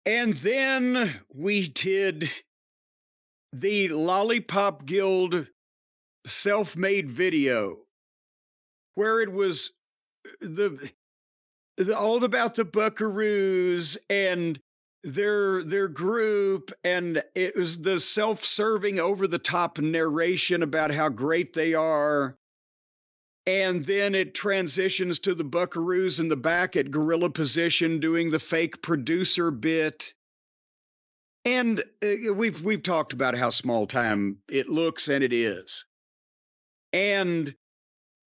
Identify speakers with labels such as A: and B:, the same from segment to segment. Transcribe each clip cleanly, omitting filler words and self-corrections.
A: And then we did the Lollipop Guild self-made video where it was the, all about the Buckaroos and their group, and it was the self-serving over the top narration about how great they are. And then it transitions to the Buckaroos in the back at gorilla position doing the fake producer bit. And we've talked about how small time it looks, and it is. And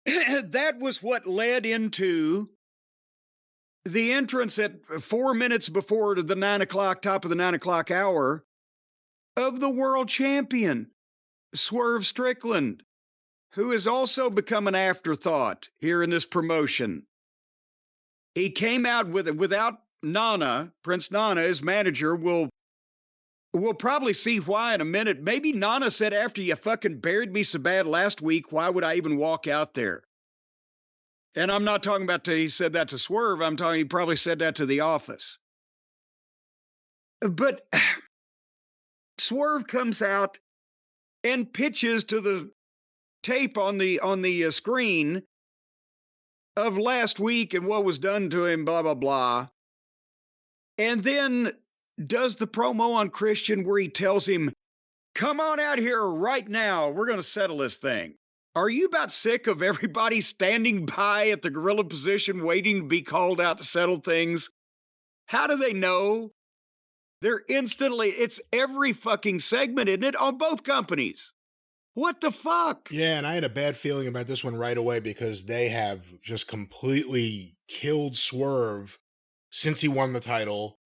A: that was what led into the entrance at 4 minutes before the 9 o'clock, top of the 9 o'clock hour, of the world champion, Swerve Strickland, who has also become an afterthought here in this promotion. He came out with it without Nana, Prince Nana, his manager. We'll probably see why in a minute. Maybe Nana said, after you fucking buried me so bad last week, why would I even walk out there? And I'm not talking about he said that to Swerve. I'm talking he probably said that to the office. But Swerve comes out and pitches to the tape on the screen of last week and what was done to him, blah, blah, blah. And then does the promo on Christian where he tells him, come on out here right now. We're going to settle this thing. Are you about sick of everybody standing by at the gorilla position waiting to be called out to settle things? How do they know? They're instantly, it's every fucking segment, isn't it? On both companies. What the fuck?
B: Yeah, and I had a bad feeling about this one right away because they have just completely killed Swerve since he won the title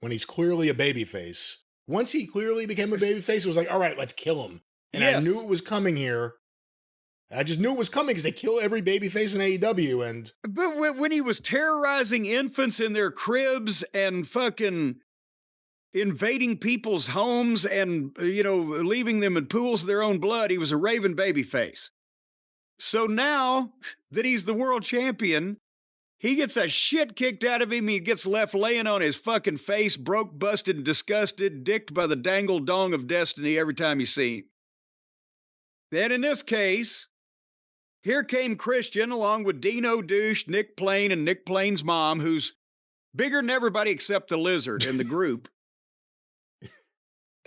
B: when he's clearly a babyface. Once he clearly became a babyface, it was like, all right, let's kill him. And
A: Yes.
B: I knew it was coming here. I just knew it was coming because they kill every babyface in AEW. And
A: But when he was terrorizing infants in their cribs and fucking invading people's homes and, leaving them in pools of their own blood, he was a raving babyface. So now that he's the world champion, he gets that shit kicked out of him. He gets left laying on his fucking face, broke, busted, disgusted, dicked by the dangle dong of destiny every time you see him. And in this case, here came Christian along with Dino Douche, Nick Plain, and Nick Plain's mom, who's bigger than everybody except the lizard in the group.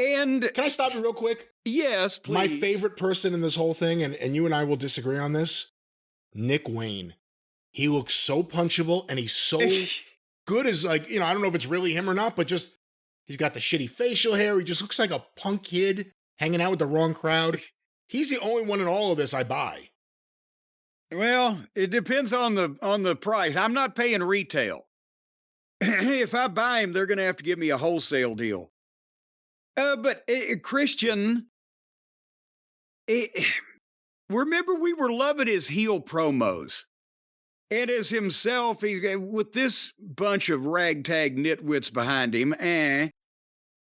A: And
B: can I stop you real quick?
A: Yes, please.
B: My favorite person in this whole thing, and you and I will disagree on this, Nick Wayne. He looks so punchable, and he's so good as, like, I don't know if it's really him or not, but just, he's got the shitty facial hair. He just looks like a punk kid hanging out with the wrong crowd. He's the only one in all of this I buy.
A: Well, it depends on the price. I'm not paying retail. If I buy him, they're going to have to give me a wholesale deal. But Christian, remember we were loving his heel promos. And as himself, with this bunch of ragtag nitwits behind him,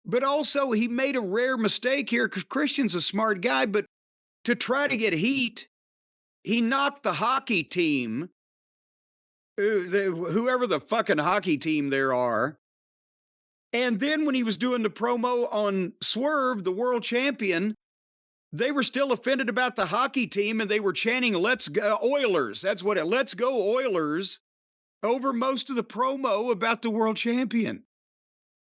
A: but also he made a rare mistake here because Christian's a smart guy, but to try to get heat, he knocked the hockey team, whoever the fucking hockey team there are. And then when he was doing the promo on Swerve, the world champion, they were still offended about the hockey team and they were chanting, let's go Oilers. That's what let's go Oilers over most of the promo about the world champion.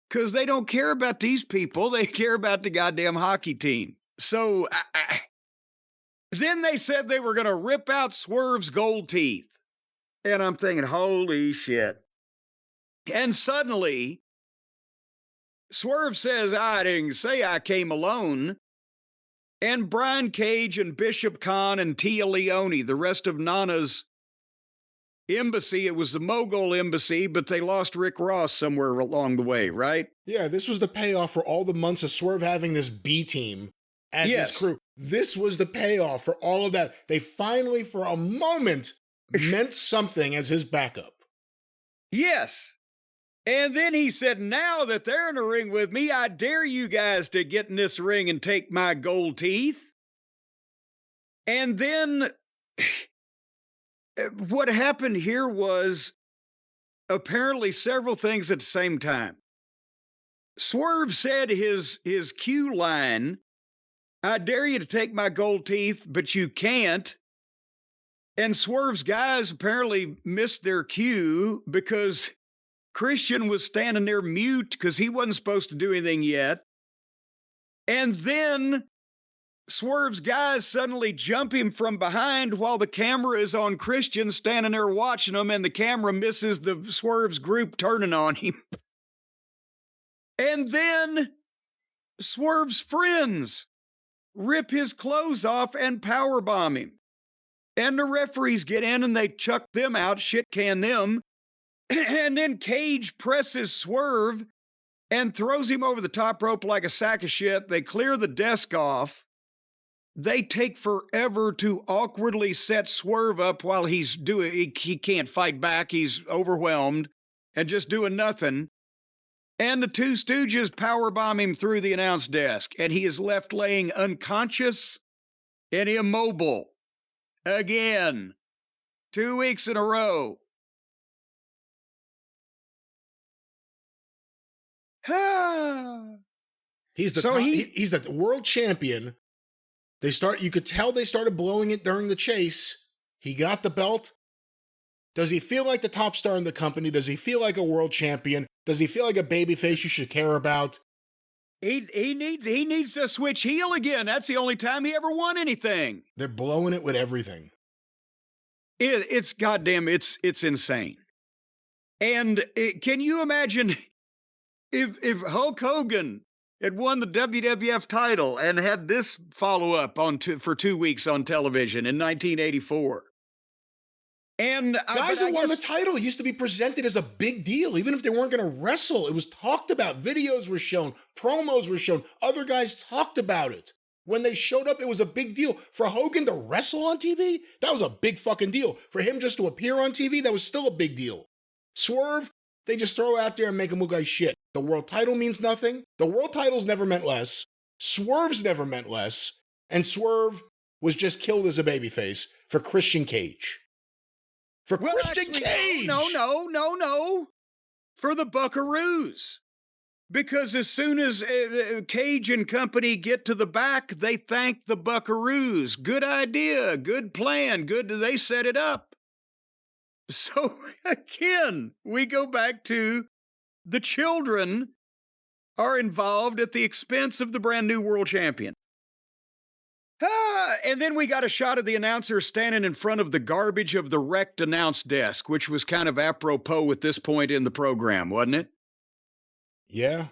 A: Because they don't care about these people. They care about the goddamn hockey team. So then they said they were going to rip out Swerve's gold teeth. And I'm thinking, holy shit. And suddenly, Swerve says, I didn't say I came alone. And Brian Cage and Bishop Khan and Tia Leone, the rest of Nana's embassy. It was the Mogul Embassy, but they lost Rick Ross somewhere along the way, right?
B: Yeah, this was the payoff for all the months of Swerve having this B team as his crew. This was the payoff for all of that. They finally, for a moment, meant something as his backup.
A: Yes. And then he said, now that they're in the ring with me, I dare you guys to get in this ring and take my gold teeth. And then what happened here was apparently several things at the same time. Swerve said his cue line, "I dare you to take my gold teeth, but you can't." And Swerve's guys apparently missed their cue because Christian was standing there mute because he wasn't supposed to do anything yet. And then Swerve's guys suddenly jump him from behind while the camera is on Christian standing there watching him, and the camera misses the Swerve's group turning on him. And then Swerve's friends rip his clothes off and powerbomb him. And the referees get in and they chuck them out, shit can them. And then Cage presses Swerve and throws him over the top rope like a sack of shit. They clear the desk off. They take forever to awkwardly set Swerve up while he's doing, he can't fight back. He's overwhelmed and just doing nothing. And the two Stooges powerbomb him through the announce desk, and he is left laying unconscious and immobile. Again. 2 weeks in a row.
B: He's the world champion. You could tell they started blowing it during the chase. He got the belt. Does he feel like the top star in the company? Does he feel like a world champion? Does he feel like a babyface you should care about?
A: He needs to switch heel again. That's the only time he ever won anything.
B: They're blowing it with everything.
A: It's goddamn, it's insane. And can you imagine if Hulk Hogan had won the WWF title and had this follow-up for 2 weeks on television in 1984? And
B: guys who won the title used to be presented as a big deal, even if they weren't going to wrestle. It was talked about. Videos were shown, promos were shown. Other guys talked about it. When they showed up, it was a big deal. For Hogan to wrestle on TV, that was a big fucking deal. For him just to appear on TV, that was still a big deal. Swerve, they just throw out there and make him look like shit. The world title means nothing. The world title's never meant less. Swerve's never meant less. And Swerve was just killed as a babyface for Christian Cage. Christian Cage!
A: No. For the Buckaroos. Because as soon as Cage and company get to the back, they thank the Buckaroos. Good idea, good plan, good, they set it up. So again, we go back to the children are involved at the expense of the brand new world champion. And then we got a shot of the announcer standing in front of the garbage of the wrecked announce desk, which was kind of apropos at this point in the program, wasn't it?
B: Yeah.